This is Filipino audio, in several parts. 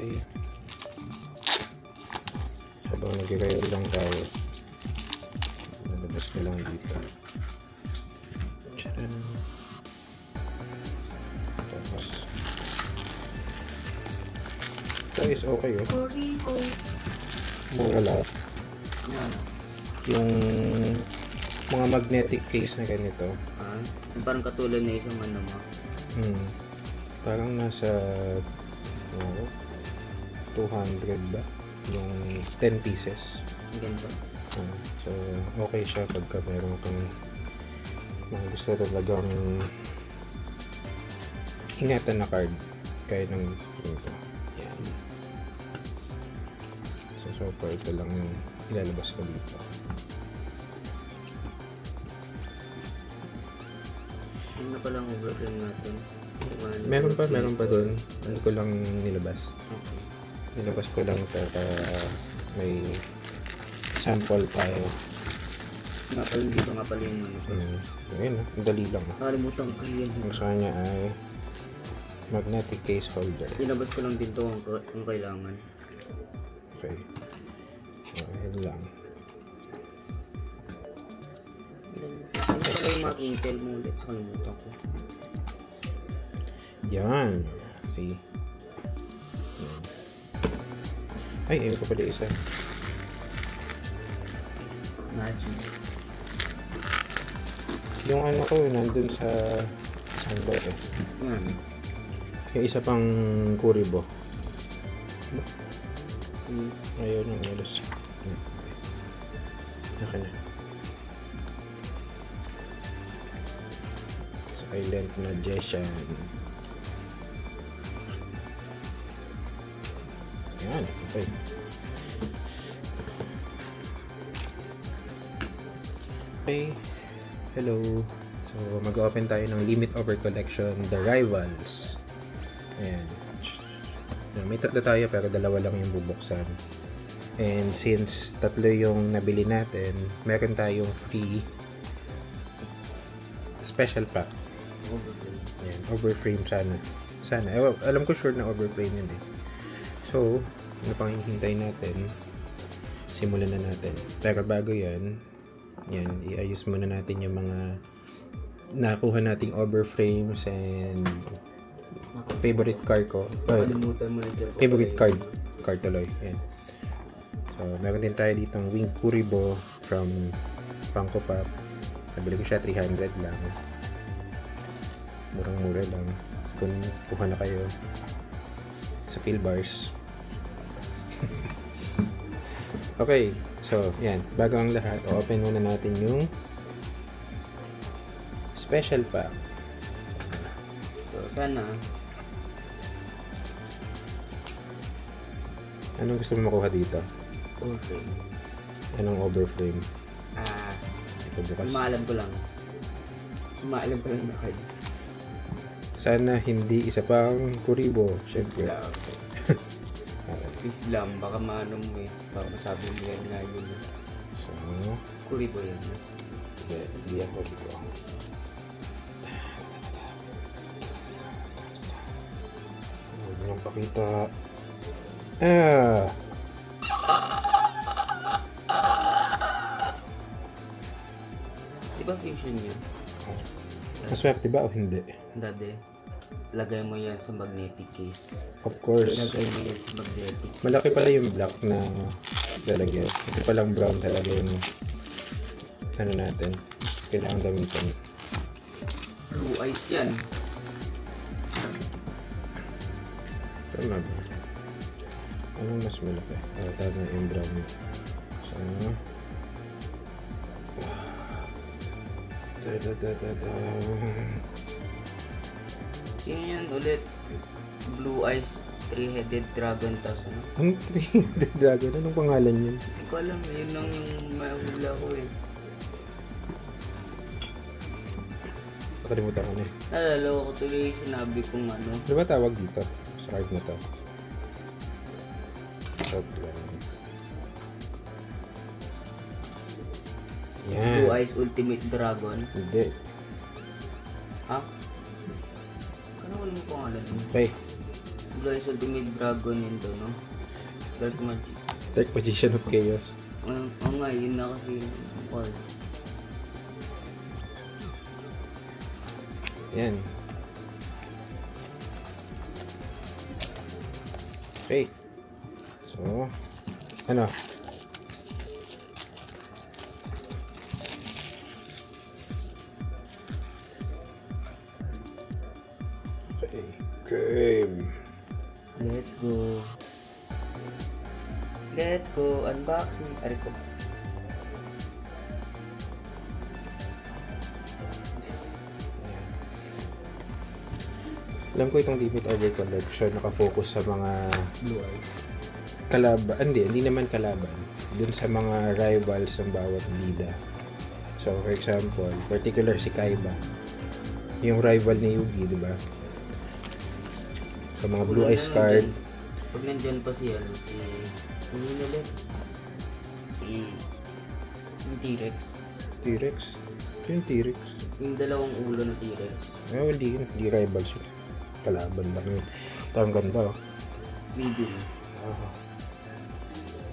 Okay. Habang nag-ready lang tayo, nalabas ko lang dito. Tcharan. Tapos ito is okay mura lang. Yung mga magnetic case na ganito, Parang katulad na isang ano mo. parang nasa 200 ba yung 10 pieces. Ganito. So okay siya pagka meron kang mga gusto talagang ingatan na card kaya ng ito. Yan. So far ito lang yung ilalabas ko dito. Ano na palang overframe natin? Meron pa doon. Hindi ko lang nilabas. Okay. Nilabas ko lang para may sample tayo. Nga pala dito nga pala yung ano. Ayun, ang dali lang. Nakalimutan ko yan. Ang sa kanya ay magnetic case holder. Tinabas ko lang din to kung kailangan. Okay. Ayun lang. Ano pala yung mga Intel mo ulit? Nakalimutan ko. Yan. See? Ay, ayun ko pala isa. Magic. Yung ano ko, nandun sa saan ba ito? Yan. Yung isa pang Kuribo. Ayun yung alas. Naka na. Silent na Jeshan. Yan, okay. Okay. Hello. So, mag-open tayo ng Limit Over Collection, The Rivals. Ayan. May tatlo tayo pero dalawa lang yung bubuksan. And since tatlo yung nabili natin, meron tayong free special pack. Overframe. Ayan, overframe sana. Sana. Alam ko sure na overframe yun eh. So, ano pang hinihintay natin? Simulan na natin. Pero bago yan, iayos muna natin yung mga nakuha nating overframes and favorite card ko. Nakalimutan mo na dyan. Favorite card tuloy. Ayan. So, meron din tayo ditong Wing Kuribo from Funko Pop. Nabili ko siya 300 lang. Murang-mura lang. Kung kuha na kayo sa Philbars. Okay. So, yan. Bago ang lahat, open muna natin yung special pack. So, sana. Anong gusto mo makuha dito? Overframe. Anong overframe? Ito bukas. Maalam ko lang. Maalam ko lang na card. Sana hindi isa pang Kuribo. Siyempre. Please lang. Baka maano mo eh. Baka masabi mo yan nga yun. So, Kuribo yan. hindi ako dito. Huwag niyong pakita. Diba fusion yun? Maswerte ba o hindi? Dati, lagay mo yan sa magnetic case. Of course. Lagay mo yan sa magnetic. Malaki pala yung black na lalagyan. Ito palang brown talaga yung ano natin. Kailangan gamitin. Blue eyes yan. Tama ba? Anong mas malaki? Tama yung brown. So, Sino yan ulit? Blue eyes, three-headed dragon tas ano? Ang 3D dragon? Anong pangalan yun? Hindi ko alam, yun lang yung mahula ko eh. Nakalimutan ko na eh. Nalala ko tuloy yung sinabi kong ano. Ano ba tawag dito? Sa card na to? Outline. Yan. Blue eyes ultimate dragon. Blue Eyes Ultimate Dragon yun to, no? Dark Magic. Dark Magician of Chaos. Oo nga, yun na kasi yung card. Yan. Okay. So, ano? Okay. Game. Let's go. Let's go. Unboxing. Ari ko. Alam ko itong Limit RJ Collection nakafocus sa mga Blue Eyes. kalaban, hindi naman kalaban, dun sa mga rivals ng bawat bida. So, for example, particular si Kaiba, yung rival ni Yugi, di ba? So, mga Blue Eyes card, Pag nandyan pa si ano ulit? Yung T-Rex. T-Rex, yung T-Rex. Yung dalawang ulo na T-Rex. Hindi rivals yun. Kalaban lang yun. Ito ang ganda, oh. Medium. Oh.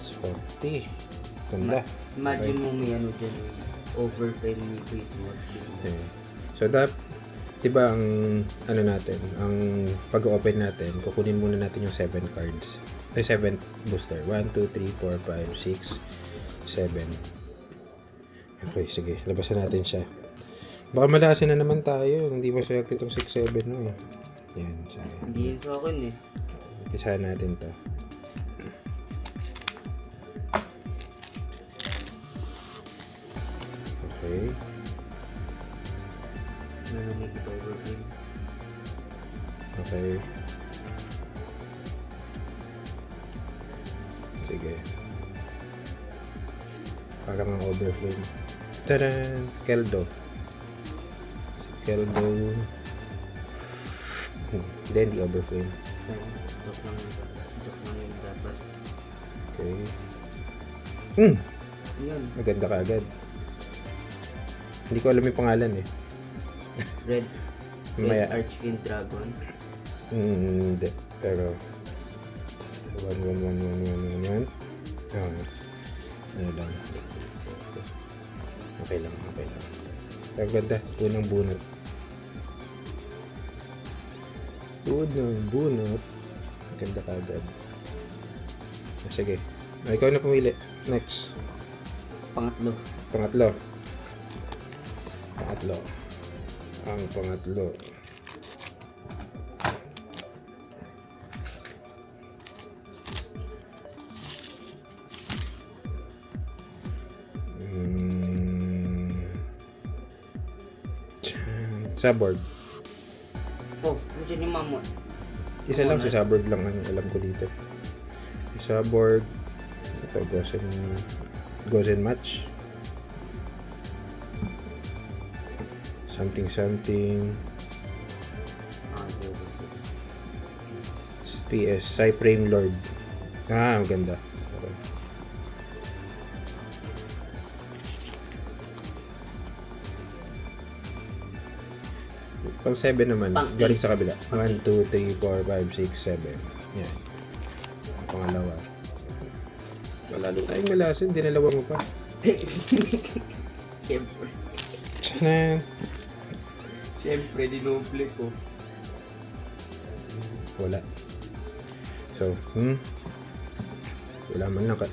Sporty. Ganda. Imagine mo may ano dyan, overframe ni Great Wall. Okay. So, diba ang ano natin, ang pag-open natin, kukunin muna natin yung 7 cards. Ay, 7 booster. 1, 2, 3, 4, 5, 6, 7. Okay, sige. Labasan natin siya. Baka malasin na naman tayo. Hindi maswerte itong 6, 7 no eh. Yan. So, Hindi yun sa akin eh. Umpisahan natin to. Okay. Nalamig ito overframe. Okay. Sige. Parang ang overframe. Tadan! Keldo. Si Keldo. Hindi, hindi overframe. Joke lang yung dapat. Okay. Yun. Maganda ka agad. Hindi ko alam yung pangalan eh. Red Maya. Archfiend Dragon. Hindi. Pero 1. Ano lang. Okay lang. Ang ganda. Unang bunot. Ganda ka agad. Sige. Ikaw na pumili. Next. Pangatlo. Pangatlo. Ang pangatlo. Saborg. Oh, nandiyan yung mamon. Isa lang si Saborg lang ang alam ko dito. Si Saborg. Ito, Gozen Match. Something. PS, Cyframe Lord. Maganda. Okay. Pang 7 naman, Pang galing sa kabila. 1, 2, 3, 4, 5, 6, 7. Yan. Ang pangalawa. Malalo tayong malasin, dinalawa mo pa. Siyempre. Tiyan. Siyempre, dinoble ko. Wala. So, wala man lang ka.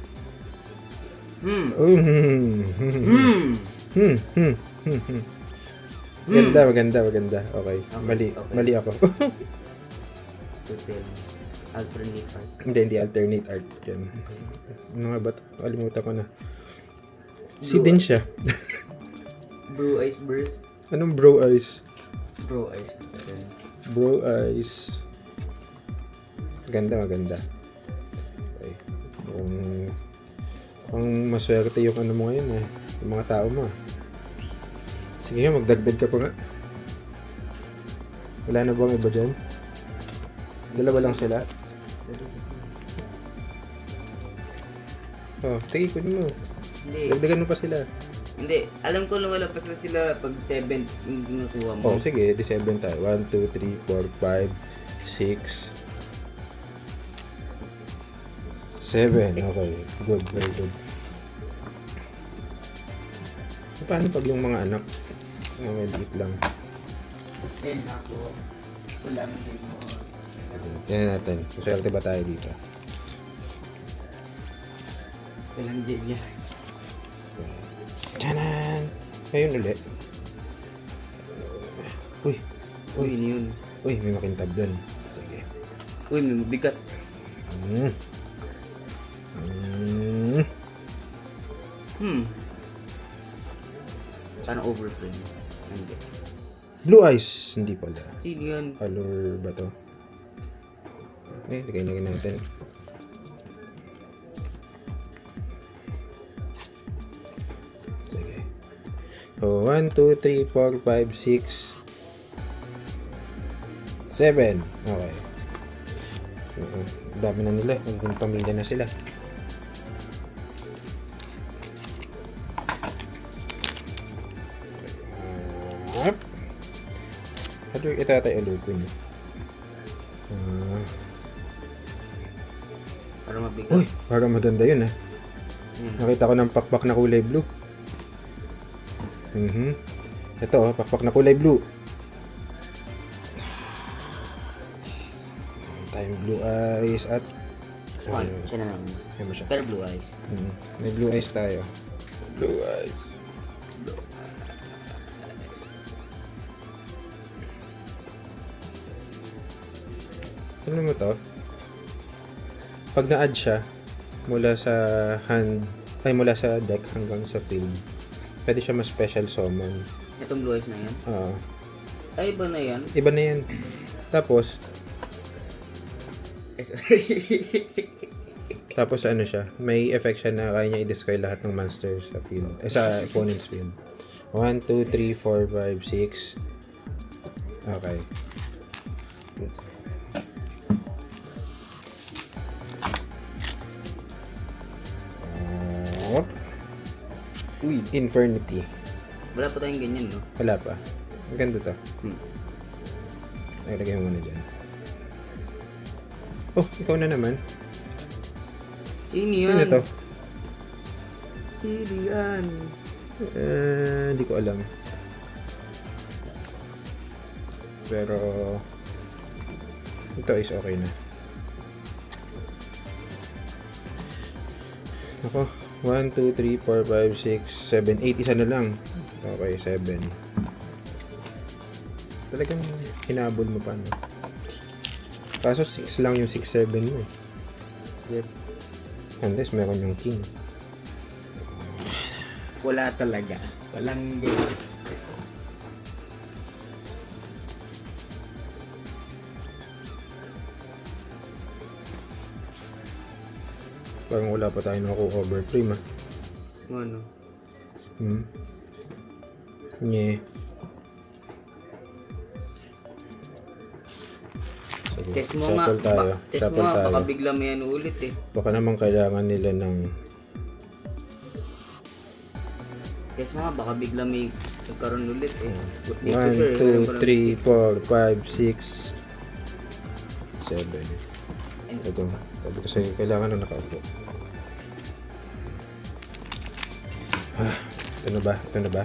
Maganda. Okay. Mali ako. Total. Alternate art. Hindi alternate art yan. Ano nga ba? Kalimutan ko na. Si din siya. Blue Eyes Burst. Anong bro eyes? Bro Eyes. Bro eyes. Maganda. Okay. Ang maswerte yung ano mo ngayon eh. Yung mga tao mo. Sige nga, magdagdag ka pa nga. Wala na bang iba dyan? Dalawa lang sila? Oh, sige, kunin mo. Hindi. Dagdagan mo pa sila. Hindi. Alam ko lumalabas na sila pag 7 yung ginukuha mo. Oh, sige, di 7 tayo. 1, 2, 3, 4, 5, 6, 7. Okay. Good. Very good. Paano pag yung mga anak? Mga maliit lang. Then ako, wala mo din mo. Tingnan natin. Maswerte ba tayo dito? Walang din niya. Tanan! Ngayon ulit. Uy! Uy, ano yun? Uy, may makintab dun. Sige. Uy, may mabigat. Mm. Mm. Sana overflow. Hindi. Blue eyes. Hindi pala. Sino yan? Color ba to? Okay, lagay natin. Sige. So, 1, 2, 3, 4, 5, 6, 7. Okay. Dami na nila. Hanggang pamilya na sila. Ito itatay aluko niyo. Para mabigat. Uy, parang maganda yun ah. Nakita ko ng pakpak na kulay blue. Ito oh, pakpak na kulay blue. Tayong blue eyes at Siya na lang. Yan mo siya. Pero blue eyes. May blue eyes tayo. Blue eyes. Ano mo to? Pag na-add siya mula sa mula sa deck hanggang sa field, pwede siya mas special summon. Itong blue eyes na yan? Oo. Ay, iba na yan. Iba na yan. Tapos, ano siya, may effect siya na kaya niya i-destroy lahat ng monsters sa field. Sa opponent's field. 1, 2, 3, 4, 5, 6. Okay. Oops. Uy, Infernity. Wala pa tayong ganyan, no? Wala pa. Ang ganda to. Lagay mo muna dyan. Oh, ikaw na naman. Sino yan? Sino to? Sino yan? Hindi ko alam. Pero ito is okay na. Ako, 1, 2, 3, 4, 5, 6, 7, 8. Isa na lang. Okay, 7. Talagang hinabol mo pa, no? Kaso 6 lang yung 6, 7 mo eh. Yep. Unless meron yung king. Wala talaga. Walang ganyan. Parang wala pa tayo nakuha overframe ah. Ano? Nye. Sige, Test mo nga. shuffle tayo. Test mo Shuffle nga. tayo. Baka bigla may ano ulit eh. Baka naman kailangan nila ng Test mo nga. Baka bigla may nagkaroon ulit eh. 1, 2, 3, 4, 5, 6, 7. Ito. Sabi ko sa'yo, kailangan na nakaupo. Ito na ba? Ito na ba?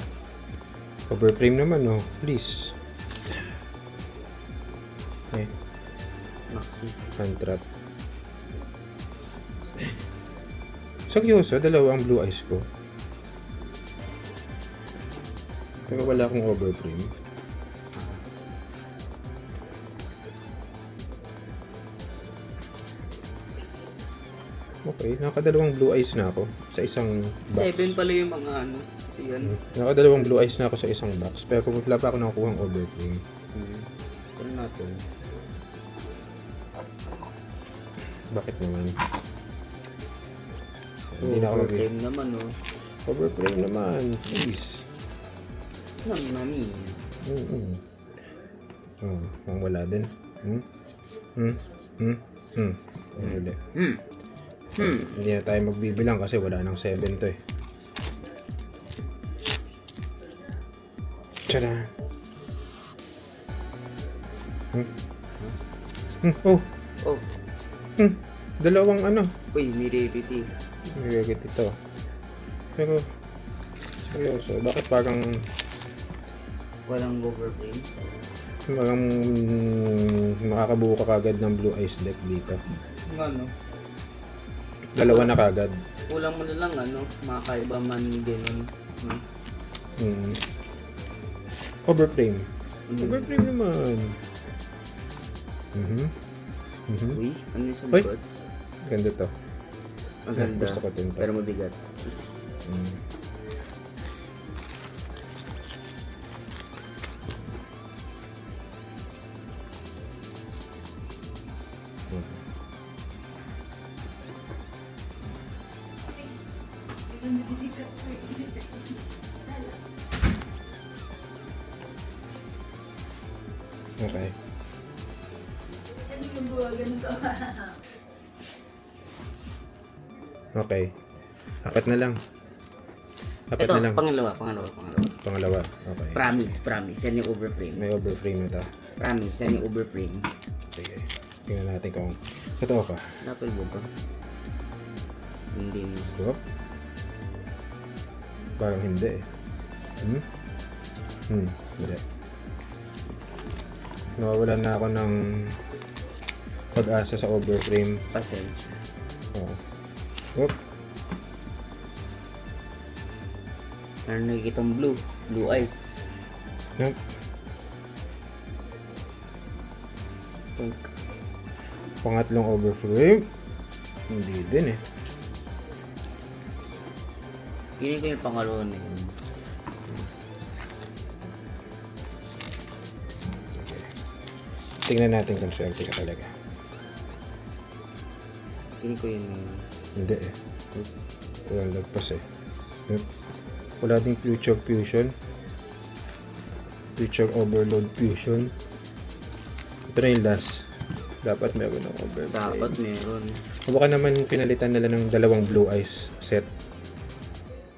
Overframe naman, oh. Please. Eh, hand trap. Seryoso, dalawa ang blue eyes ko. Pero wala akong overframe. Okay, nakadalawang blue eyes na ako sa isang box. 7 pala yung mga ano. Yan. Nakadalawang blue eyes na ako sa isang box. Pero kung wala pa ako nakukuha ang overframe. Ito natin. Bakit naman? Hindi na ako Overframe naman oh. Overframe naman. Please. Nami. Oh, kung wala din. Wala. Hindi na tayo magbibilang kasi wala nang 7 to eh. Tara. Oh. Oh. Dalawang ano. Uy, mirrority. Nagagit ito. Pero, seryoso, bakit parang Walang overframe. makakabuo ka kagad ng Blue Eyes deck dito? Yung ano, Dalawa na kagad. kulang mo na lang ano, makakaiba man ganun. Hmm. Overframe. Mm. Overframe naman. Uy, ano yung sa Uy. likod? Ganda to. Maganda. Gusto ko din to. Pero mabigat. Hmm. Okay. Okay. Apat na lang. Apat Ito, na lang. pangalawa. Pangalawa. Okay. Promise. Yan yung overframe. May overframe na to. Promise, yan yung overframe. Sige. Tingnan natin kung totoo ka. Napal mo ba? Hindi mo. Diba? Parang hindi eh. Hindi. Nawawalan na ako ng pag-asa sa overframe. Pasensya. Oo. Oop. Meron nakikitang blue. Blue eyes. Nope. Pink. Pangatlong overframe. Hindi din eh. Yun ko yung pangalawa na yun. Tingnan natin kung swerte ka talaga. Yun ko yun. Hindi eh. Walang lagpas eh. Nope. Wala ding future fusion. Future overload fusion. Ito na yung last. Dapat meron ng overframe. Dapat meron. Baka naman pinalitan nila ng dalawang blue eyes set.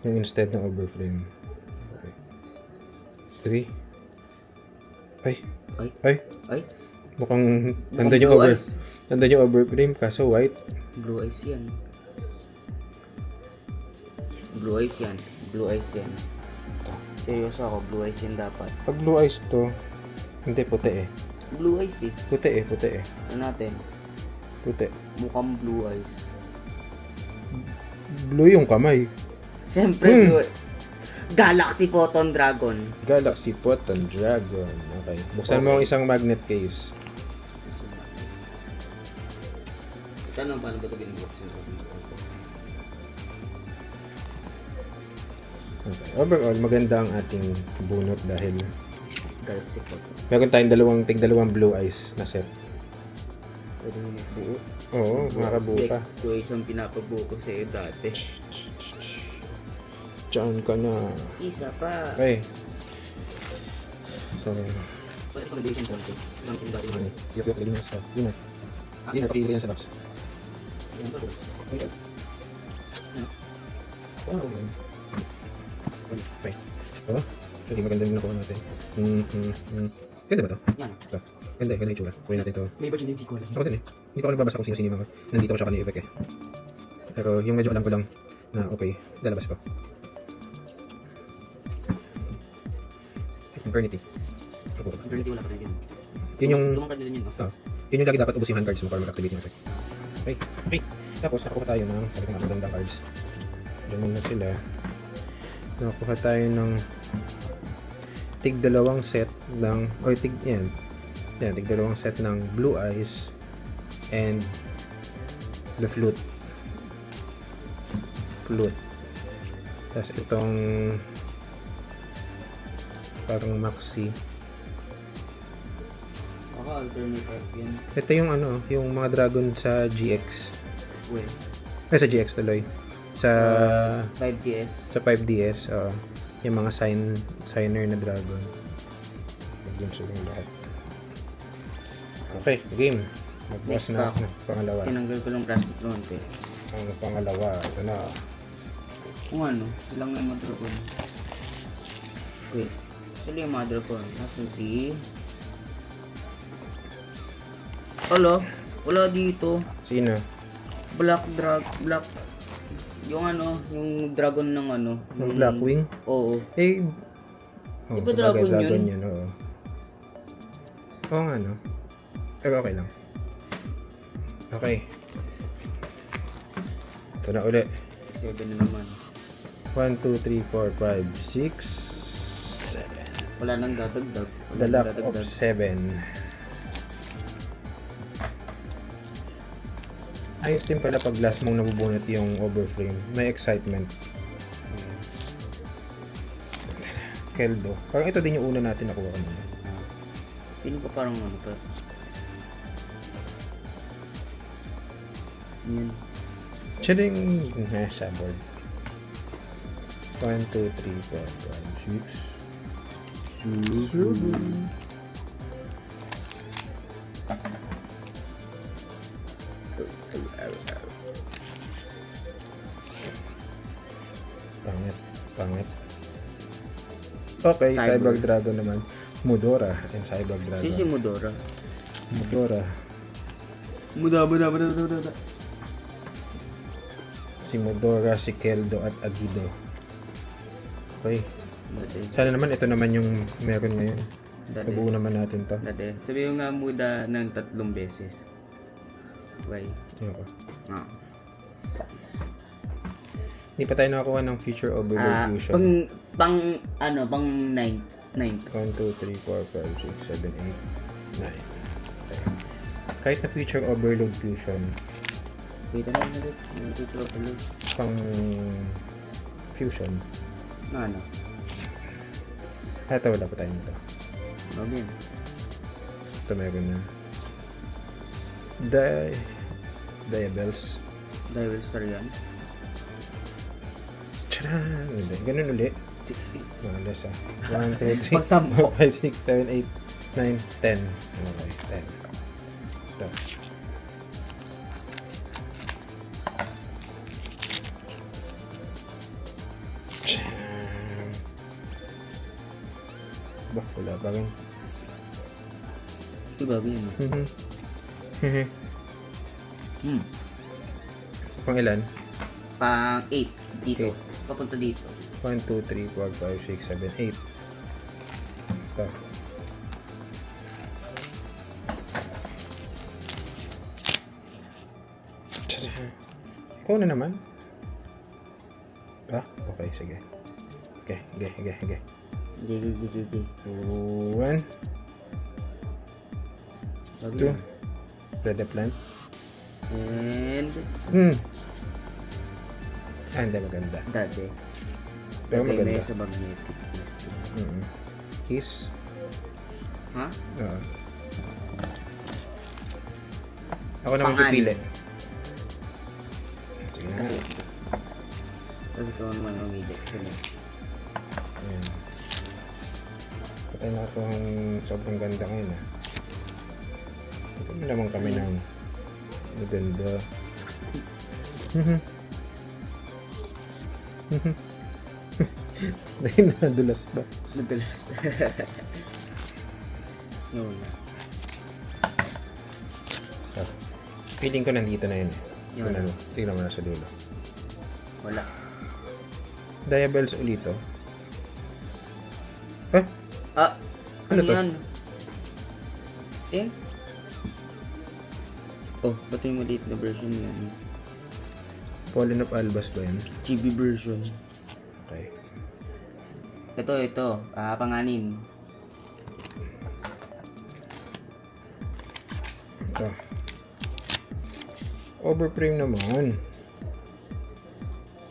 Yung instead ng overframe. Okay. 3. Ay. Ay. Ay. Ay. Mukhang Mukhang nandun yung blue eyes. nandun yung overframe kaso white. Blue eyes yan. Blue eyes yan. Blue eyes yan. Seryoso ako, blue eyes yan dapat. Pag blue eyes to, hindi puti eh. Blue eyes eh. Puti eh. Ano natin? Puti. Mukhang blue eyes. Blue yung kamay. Siyempre, blue Galaxy Photon Dragon. Galaxy Photon Dragon. Okay. Buksan mo ang isang magnet case. Tanong paano ba ito binubuksan? Okay. Overall, maganda ang ating bunot dahil Galaxy Photon. meron tayong dalawang blue eyes na set. Pwede mo magbuo. Oo, makabuo ka. Ito isang pinapabuo ko sa'yo dati. Diyan ka na. Isa pa. Okay. So, Pwede foundation konti. Lang yung dati mo. yung galing sa yun na. Yun na, pili yan sa box. Yan ba? Okay. Okay. Oh, hindi maganda din nakuha natin. Ganda ba to? Yan. Ito. Ganda yung itsura. Kunin natin to. May version din si Cola. Ako din eh. Hindi ko nagbabasa kung sino-sino yung mga nandito ko siya kanina effect eh. Pero yung medyo alam ko lang na okay, lalabas ko. Infernity. Version wala pa rin yun. Yun yung, Lumang card din yun, no? yun yung lagi dapat ubus yung hand cards mo para mag-activate yung effect. Okay. Okay. Tapos nakakuha tayo ng sabi ko nga magandang cards. Diyan muna sila. Nakakuha tayo ng tig dalawang set ng tig dalawang set ng blue eyes and the flute. Tapos itong parang maxi. Baka alternate card yun. Ito yung yung mga dragon sa GX. Uy. Sa GX tuloy. Sa 5DS. sa 5DS, yung mga signer na dragon. Nag-game sila yung lahat. Okay, game. Magbukas Next na pack. ako. Pangalawa. Tinanggal ko lang plastic konti. Ang pangalawa, ito na. Kung ano, silang yung mother ko. Wait. Sila yung mother ko. Nasaan si... Wala dito. Sino? Black. Yung ano, yung dragon ng ano. Yung Blackwing? Oo. Eh, Di ba dragon yun? Yan, oo. Oo nga, no? Pero okay lang. Okay. Ito na uli. 7 na naman. 1, 2, 3, 4, 5, 6, 7. Wala nang dadagdag. The luck of 7. Ayos din pala pag last mong nabubunot yung overframe. May excitement. Keldo. Parang ito din yung una natin nakuha kanina. Feeling ko parang ano pa. Yan. Siya din yung nasa board. 1, 2, 3, 4, 5, 6. Pangit. Okay, Cyborg Dragon naman. Mudora and Cyborg Dragon. Si Mudora. Mudora. Muda. Si Mudora, si Keldo at Agido. Okay. Dati. Sana naman ito naman yung meron ngayon. Nabuo naman natin to. Dati. Sabi mo nga muda ng 3 beses. Why? Ayoko. Ah. Hindi pa tayo nakakuha ng Future Overload Fusion. Pang 9. 9. 1, 2, 3, 4, 5, 6, 7, 8, 9. Okay. Kahit na Future Overload Fusion, Wait na ulit. pang fusion. Ano? Ito, wala pa tayo nito. Bagay. Ito meron na. Diabels. Dahil star yan. Tcharan! Hindi. Ganun ulit. Malas 1, 2, 3, Pagsampo. 4, 5, 6, 7, 8, 9, 10. Okay, 10. Ito. Tcharan! Bah, wala pa rin. Ito bagay yan. Pang ilan? Pang 8. Dito. Eight. Papunta dito. 1, 2, 3, 4, 5, 6, 7, 8. Ito. Tcharan! Ikaw na naman. Okay, sige. Okay. Di. 1, Bagay 2, yan. red plant. And Hindi maganda. dati. Pero Dati maganda. may sa magnetic. Kiss. Ha? Oo. Ako naman Pang-anim. pipili. Sige na. Tapos ito naman umidip. Ayan. Patay na ito ang sobrang ganda ngayon Ito naman kami ng maganda. Dahil nadulas ba? Madalas. Yun. Feeling ko nandito na yun Yun. Tingnan mo na sa dulo. Wala. Diabels ulito. Ano to? yan? Eh? Oh, ba't yung maliit na version yan? Pollen of Albas ba yan? GB version. Okay. Ito. Pang-anim. Ito. Overframe naman.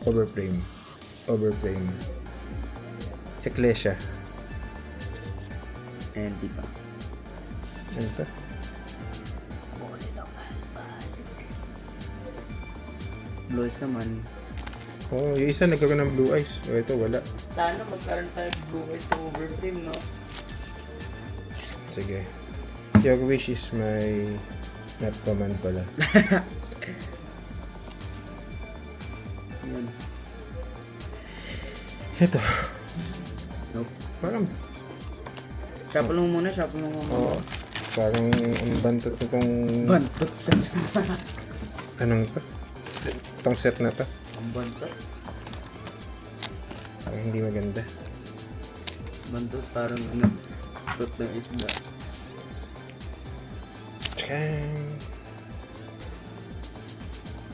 Overframe. Ecclesia. And di pa. Ano ito? Blue eyes naman. Oh, yung isa nagkaroon ng blue eyes. Oh, ito wala. Sana magkaroon tayo blue eyes to overframe, no? Sige. Your wish is my not command pala. Yan. Ito. Nope. Parang, Shuffle mo muna. parang ang bantot nitong, Bantot. anong to? Itong set na to. Ang bantot. Ay, hindi maganda. Bantot parang ano. Tot ng isda. Tiyang.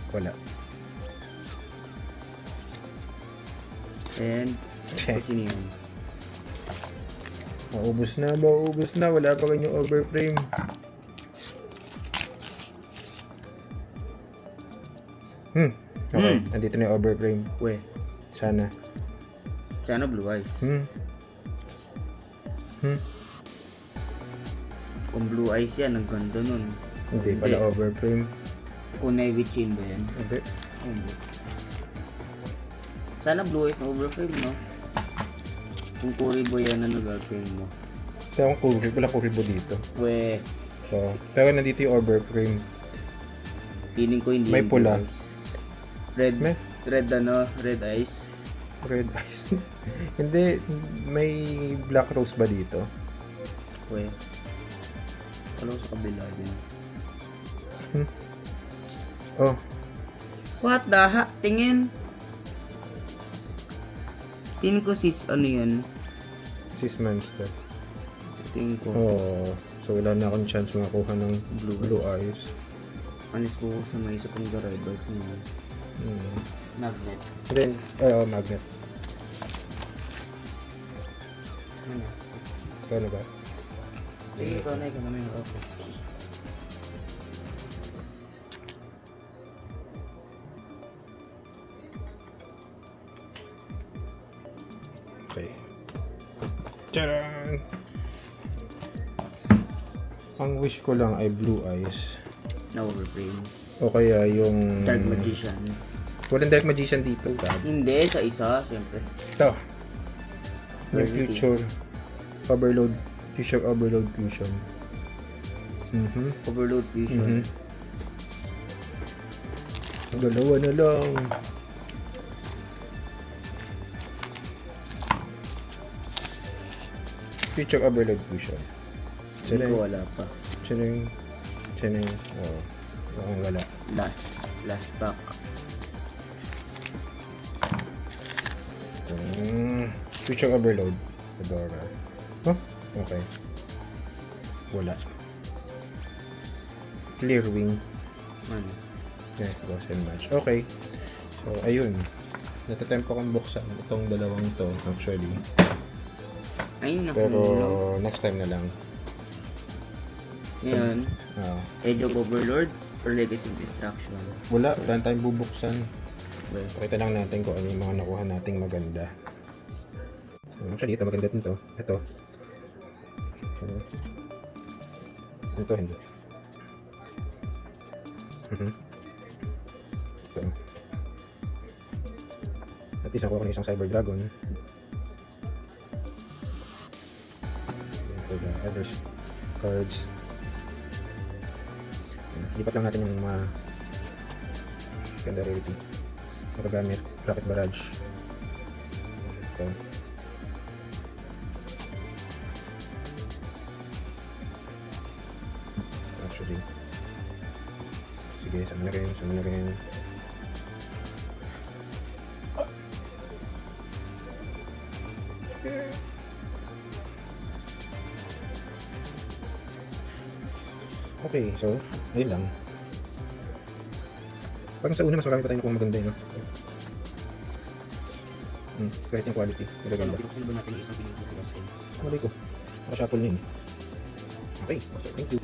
Wala. And, Check. kasi yun. Maubos na. Wala pa kanyang overframe. Okay, andito na yung overframe. We, Sana. sana blue eyes. Kung blue eyes yan, ang ganda nun. Hindi pala overframe. Kung navy chain ba yan? Hindi. Hindi. Sana blue eyes na overframe, no? Kung kuribo yan, ano gagawin mo? Pero kung wala kuribo dito. We, So, pero nandito yung overframe. feeling ko hindi May yung pula. blue eyes. Red, May? red eyes. Red eyes. Hindi, may black rose ba dito? We, ano sa kabila din? Oh, What the heck? Tingin. Tingin ko sis, ano yan? sis monster. Tingin ko. Oh, so wala na akong chance makakuha ng blue eyes. Anis ko sa may isa pang rivals niya. Magnet. Then, magnet. Ano? Ano ba? Sige, ikaw na yung ako. Okay. Tcharam! Ang wish ko lang ay blue eyes. Na overframe. O kaya yung... Dark Magician. Walang Dark Magician dito, Gab. Hindi, sa isa, syempre. Ito. Yung Rarity. future overload. Future overload fusion. Overload Fusion. Dalawa na lang. Future overload fusion. Hindi ko wala pa. Chineng. Oh. Mukhang wala. Last pack. Future overload. Fedora. Huh? Okay. Wala. Clear wing. Ano? Yeah, boss and match. Okay. So, ayun. Natatempo kong buksan itong dalawang to, actually. Ayun, Pero, nakuha. next time na lang. Ngayon, Ah, Age of Overlord or Legacy of Destruction. wala tayong bubuksan. Well, Pakita lang natin kung ano yung mga nakuha nating maganda. Actually, ito maganda din to. Ito. Ito, hindi. Ito. At least nakuha ko ng isang Cyber Dragon. For the other cards. Lipat lang natin yung mga ganda rarity. Magagamit. Rocket Barrage. Ito. Actually. Sige, sama na rin. Okay, so, ayun lang. Parang sa una, mas marami pa tayo nakuha maganda yun, no? Kahit yung quality, magaganda. pinuksan ba natin yung isang pinag-crossing? Malay ko. Nakashuffle na yun. Okay, thank you.